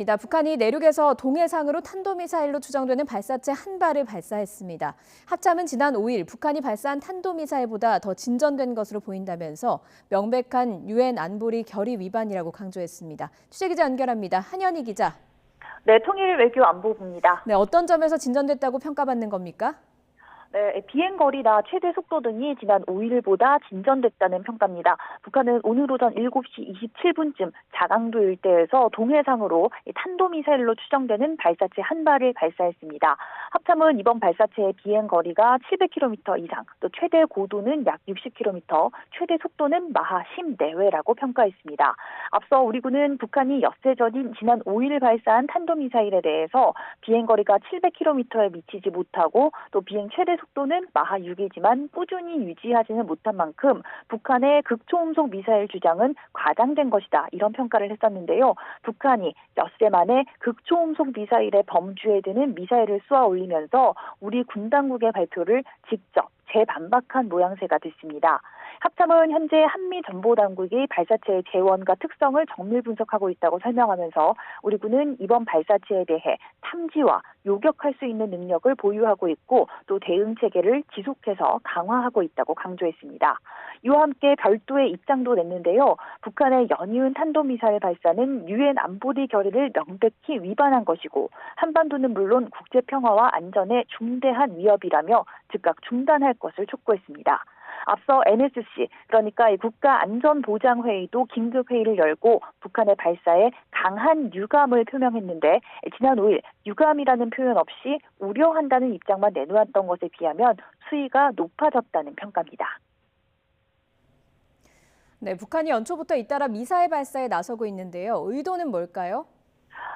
북한이 내륙에서 동해상으로 탄도미사일로 추정되는 발사체 한 발을 발사했습니다. 합참은 지난 5일 북한이 발사한 탄도미사일보다 더 진전된 것으로 보인다면서 명백한 유엔 안보리 결의 위반이라고 강조했습니다. 취재기자 연결합니다. 한현희 기자. 네, 통일 외교 안보부입니다. 네, 어떤 점에서 진전됐다고 평가받는 겁니까? 네, 비행거리나 최대 속도 등이 지난 5일보다 진전됐다는 평가입니다. 북한은 오늘 오전 7시 27분쯤 자강도 일대에서 동해상으로 탄도미사일로 추정되는 발사체 한 발을 발사했습니다. 합참은 이번 발사체의 비행거리가 700km 이상, 또 최대 고도는 약 60km, 최대 속도는 마하 10 내외라고 평가했습니다. 앞서 우리 군은 북한이 엿새 전인 지난 5일 발사한 탄도미사일에 대해서 비행거리가 700km에 미치지 못하고 또 비행 최대 속도는 마하 6이지만 꾸준히 유지하지는 못한 만큼 북한의 극초음속 미사일 주장은 과장된 것이다, 이런 평가를 했었는데요. 북한이 엿새 만에 극초음속 미사일의 범주에 드는 미사일을 쏘아 올리면서 우리 군 당국의 발표를 직접 재반박한 모양새가 됐습니다. 합참은 현재 한미 정보당국이 발사체의 재원과 특성을 정밀 분석하고 있다고 설명하면서 우리 군은 이번 발사체에 대해 탐지와 요격할 수 있는 능력을 보유하고 있고 또 대응 체계를 지속해서 강화하고 있다고 강조했습니다. 이와 함께 별도의 입장도 냈는데요. 북한의 연이은 탄도미사일 발사는 유엔 안보리 결의를 명백히 위반한 것이고 한반도는 물론 국제평화와 안전에 중대한 위협이라며 즉각 중단할 것을 촉구했습니다. 앞서 NSC, 그러니까 국가안전보장회의도 긴급회의를 열고 북한의 발사에 강한 유감을 표명했는데 지난 5일 유감이라는 표현 없이 우려한다는 입장만 내놓았던 것에 비하면 수위가 높아졌다는 평가입니다. 네, 북한이 연초부터 잇따라 미사일 발사에 나서고 있는데요. 의도는 뭘까요?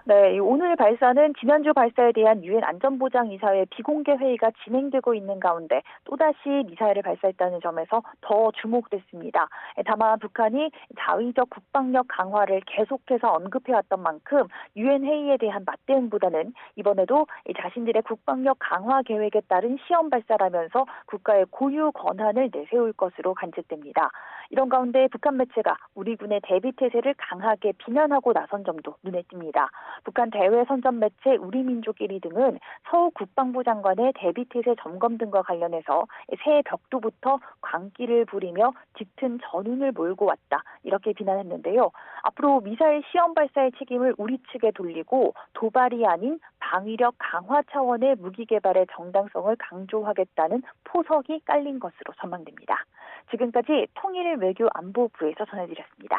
네, 오늘 발사는 지난주 발사에 대한 유엔 안전보장이사회 비공개 회의가 진행되고 있는 가운데 또다시 미사일을 발사했다는 점에서 더 주목됐습니다. 다만 북한이 자위적 국방력 강화를 계속해서 언급해왔던 만큼 유엔 회의에 대한 맞대응보다는 이번에도 자신들의 국방력 강화 계획에 따른 시험 발사라면서 국가의 고유 권한을 내세울 것으로 관측됩니다. 이런 가운데 북한 매체가 우리 군의 대비 태세를 강하게 비난하고 나선 점도 눈에 띕니다. 북한 대외 선전 매체 우리민족 1위 등은 서욱 국방부 장관의 대비태세 점검 등과 관련해서 새해 벽두부터 광기를 부리며 짙은 전운을 몰고 왔다, 이렇게 비난했는데요. 앞으로 미사일 시험 발사의 책임을 우리 측에 돌리고 도발이 아닌 방위력 강화 차원의 무기 개발의 정당성을 강조하겠다는 포석이 깔린 것으로 전망됩니다. 지금까지 통일 외교 안보부에서 전해드렸습니다.